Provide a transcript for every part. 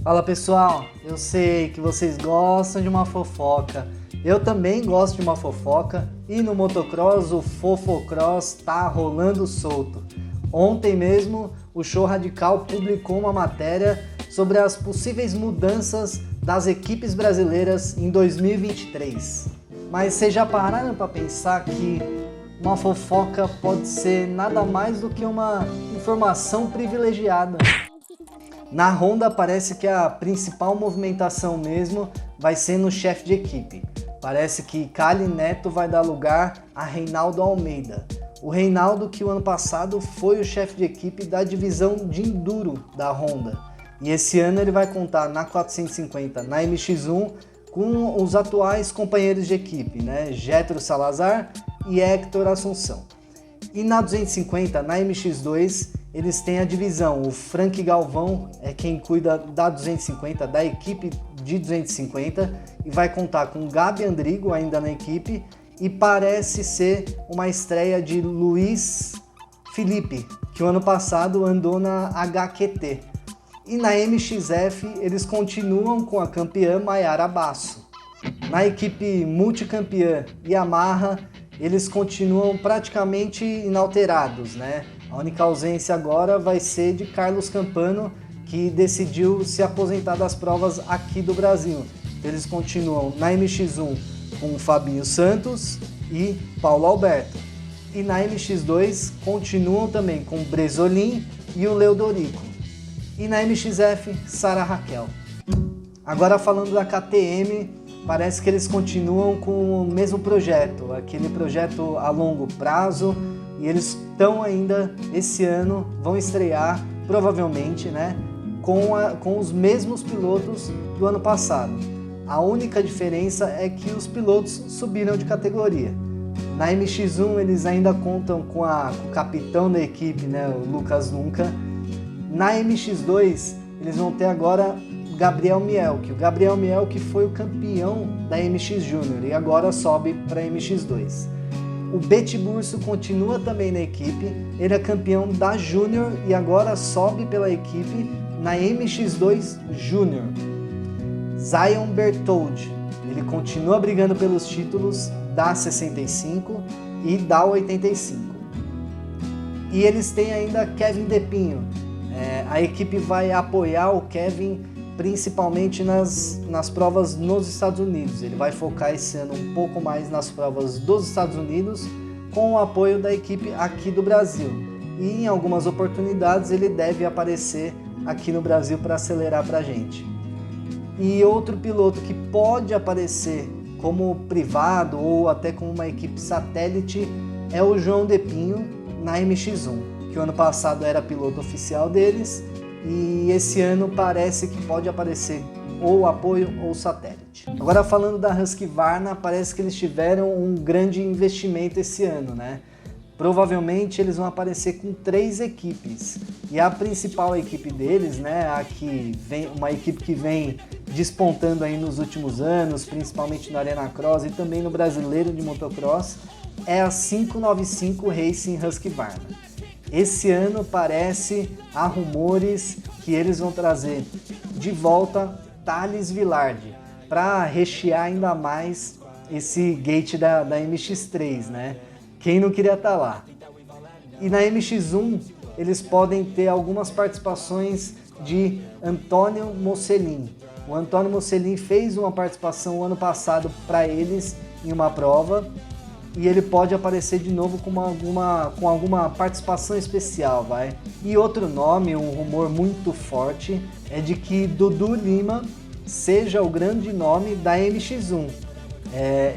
Fala pessoal, eu sei que vocês gostam de uma fofoca, eu também gosto de uma fofoca e no motocross o Fofocross tá rolando solto. Ontem mesmo o Show Radical publicou uma matéria sobre as possíveis mudanças das equipes brasileiras em 2023. Mas vocês já pararam para pensar que uma fofoca pode ser nada mais do que uma informação privilegiada? Na Honda parece que a principal movimentação mesmo vai ser no chefe de equipe. Parece que Kali Neto vai dar lugar a Reinaldo Almeida. O Reinaldo que o ano passado foi o chefe de equipe da divisão de Enduro da Honda. E esse ano ele vai contar na 450, na MX1, com os atuais companheiros de equipe, né? Gétero Salazar e Hector Assunção. E na 250, na MX2, eles têm a divisão. O Frank Galvão é quem cuida da 250, da equipe de 250, e vai contar com Gabi Andrigo ainda na equipe, e parece ser uma estreia de Luiz Felipe, que o ano passado andou na HQT. E na MXF eles continuam com a campeã Mayara Basso. Na equipe multicampeã Yamaha, eles continuam praticamente inalterados, né? A única ausência agora vai ser de Carlos Campano, que decidiu se aposentar das provas aqui do Brasil. Eles continuam na MX1 com o Fabinho Santos e Paulo Alberto. E na MX2 continuam também com o Bresolin e o Leodorico. E na MXF, Sara Raquel. Agora falando da KTM, parece que eles continuam com o mesmo projeto, aquele projeto a longo prazo, e eles estão ainda, esse ano, vão estrear, provavelmente, né, com os mesmos pilotos do ano passado. A única diferença é que os pilotos subiram de categoria. Na MX1 eles ainda contam com o capitão da equipe, né, o Lucas Nunca. Na MX2 eles vão ter agora Gabriel Mielke. O Gabriel Mielke foi o campeão da MX Júnior e agora sobe para a MX2. O Betiburso continua também na equipe, ele é campeão da Júnior e agora sobe pela equipe na MX2 Júnior. Zion Bertoldi, ele continua brigando pelos títulos da 65 e da 85. E eles têm ainda Kevin Depinho. A equipe vai apoiar o Kevin principalmente nas provas nos Estados Unidos. Ele vai focar esse ano um pouco mais nas provas dos Estados Unidos com o apoio da equipe aqui do Brasil. E em algumas oportunidades ele deve aparecer aqui no Brasil para acelerar para a gente. E outro piloto que pode aparecer como privado ou até como uma equipe satélite é o João Depinho na MX1, que o ano passado era piloto oficial deles, e esse ano parece que pode aparecer ou apoio ou satélite. Agora falando da Husqvarna, parece que eles tiveram um grande investimento esse ano, né? Provavelmente eles vão aparecer com 3 equipes, e a principal equipe deles, né, uma equipe que vem despontando aí nos últimos anos, principalmente no Arena Cross e também no Brasileiro de Motocross, é a 595 Racing Husqvarna. Esse ano há rumores que eles vão trazer de volta Thales Villard para rechear ainda mais esse gate da MX3, né? Quem não queria estar lá? E na MX1 eles podem ter algumas participações de Antônio Mocelin. O Antônio Mocelin fez uma participação o ano passado para eles em uma prova, e ele pode aparecer de novo com alguma participação especial, vai. E outro nome, um rumor muito forte, é de que Dudu Lima seja o grande nome da MX1.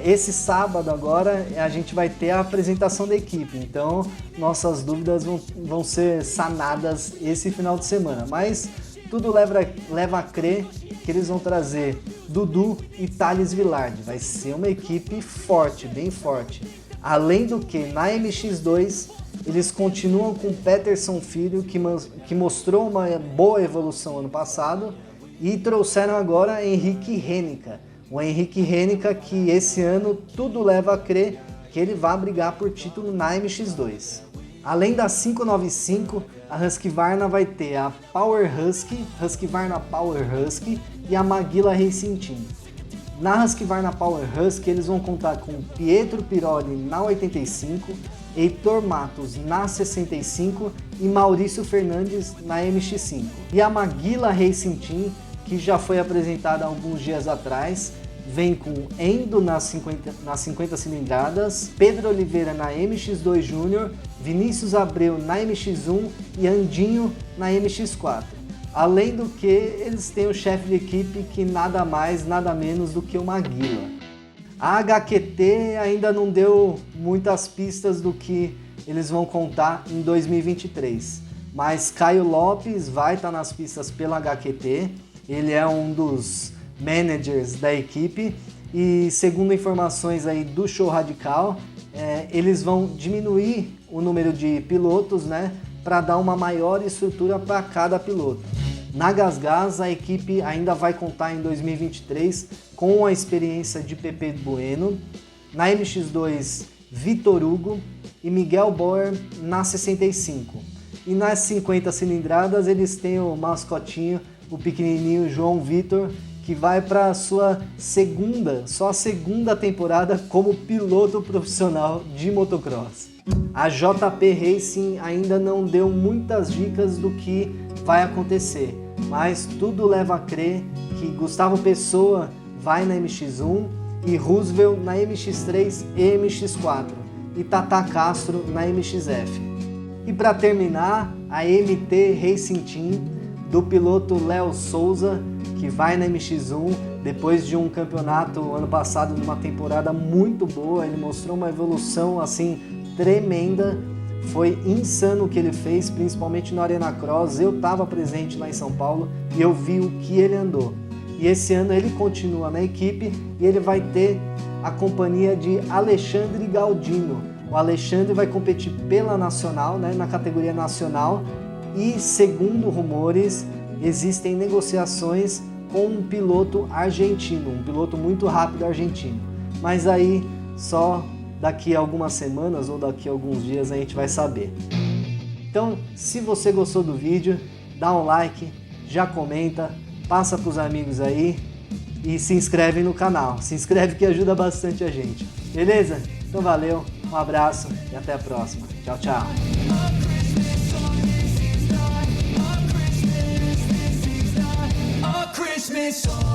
Esse sábado agora a gente vai ter a apresentação da equipe, então nossas dúvidas vão ser sanadas esse final de semana, mas tudo leva a crer que eles vão trazer Dudu e Thales Villard. Vai ser uma equipe forte, bem forte. Além do que, na MX2, eles continuam com Peterson Filho, que mostrou uma boa evolução ano passado, e trouxeram agora Henrique Renica. O Henrique Renica que esse ano tudo leva a crer que ele vai brigar por título na MX2. Além da 595, a Husqvarna vai ter a Power Husky, Husqvarna Power Husky e a Maguila Racing Team. Na Husqvarna Power Husky eles vão contar com Pietro Piroli na 85, Heitor Matos na 65 e Maurício Fernandes na MX5. E a Maguila Racing Team, que já foi apresentada há alguns dias atrás, vem com Endo nas 50 cilindradas, Pedro Oliveira na MX2 Júnior, Vinícius Abreu na MX1 e Andinho na MX4. Além do que, eles têm o chefe de equipe que nada mais, nada menos do que o Maguila. A HQT ainda não deu muitas pistas do que eles vão contar em 2023, mas Caio Lopes vai estar nas pistas pela HQT, ele é um dos managers da equipe e, segundo informações aí do Show Radical, eles vão diminuir o número de pilotos, né, para dar uma maior estrutura para cada piloto. Na GasGas, a equipe ainda vai contar em 2023 com a experiência de Pepe Bueno, na MX2 Vitor Hugo e Miguel Bauer na 65. E nas 50 cilindradas eles têm o mascotinho, o pequenininho João Vitor, que vai para a sua só a segunda temporada como piloto profissional de motocross. A JP Racing ainda não deu muitas dicas do que vai acontecer, mas tudo leva a crer que Gustavo Pessoa vai na MX1 e Roosevelt na MX3 e MX4 e Tata Castro na MXF. E para terminar, a MT Racing Team do piloto Léo Souza, que vai na MX1 depois de um campeonato ano passado, de uma temporada muito boa. Ele mostrou uma evolução assim tremenda, foi insano o que ele fez, principalmente no Arena Cross. Eu estava presente lá em São Paulo e eu vi o que ele andou. E esse ano ele continua na equipe e ele vai ter a companhia de Alexandre Galdino. O Alexandre vai competir pela Nacional, né, na categoria nacional, e segundo rumores existem negociações com um piloto argentino, um piloto muito rápido argentino. Mas aí só daqui a algumas semanas ou daqui a alguns dias a gente vai saber. Então, se você gostou do vídeo, dá um like, já comenta, passa para os amigos aí e se inscreve no canal. Se inscreve que ajuda bastante a gente. Beleza? Então valeu, um abraço e até a próxima. Tchau, tchau. Christmas.